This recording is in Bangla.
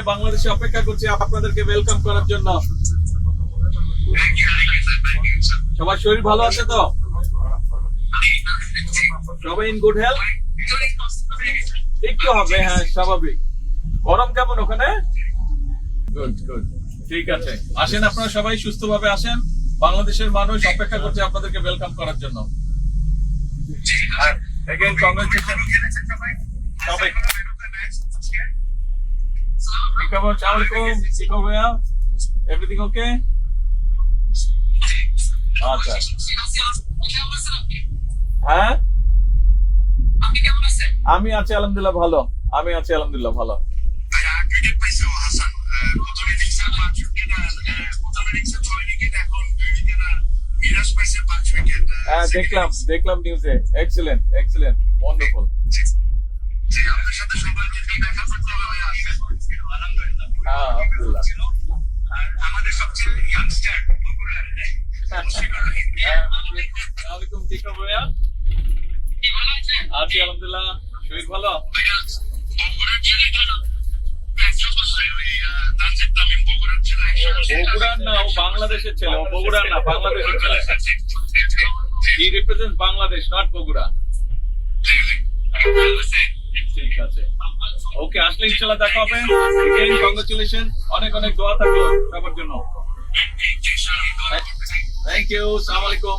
বাংলাদেশে অপেক্ষা করছি আপনাদেরকে ওয়েলকাম করার জন্য। সবার শরীর ভালো আছে তো? সবাই ইন গুড হেলথ? একটু হবে, হ্যাঁ স্বাভাবিক। গরম কেমন ওখানে? গুড গুড, ঠিক আছে। আসেন আপনারা সবাই সুস্থভাবে আসেন। বাংলাদেশের মানুষ অপেক্ষা করছে আপনাদেরকে ওয়েলকাম করার জন্য। Again, congratulations. সবাই এভরিথিং ওকে? আচ্ছা, হ্যাঁ আমি আছি আলহামদুলিল্লাহ ভালো। আমি আছি আলহামদুলিল্লাহ ভালো। হ্যাঁ দেখলাম নিউজে। Excellent excellent, wonderful. আমাদের সবচেয়ে ইয়াংস্টার বগুড়ার আছি আলহামদুলিল্লাহ, শরীর ভালো? বগুড়ার না, ও বাংলাদেশের ছেলে। ও বগুড়ার না, বাংলাদেশের ছেলে। He represents Bangladesh, not Bogura. ঠিক আছে, ওকে। আসলে ইনশাআল্লাহ দেখা হবে। Again, congratulations, অনেক অনেক দোয়া থাকলো সবার জন্য। থ্যাংক ইউ, আসসালামু আলাইকুম।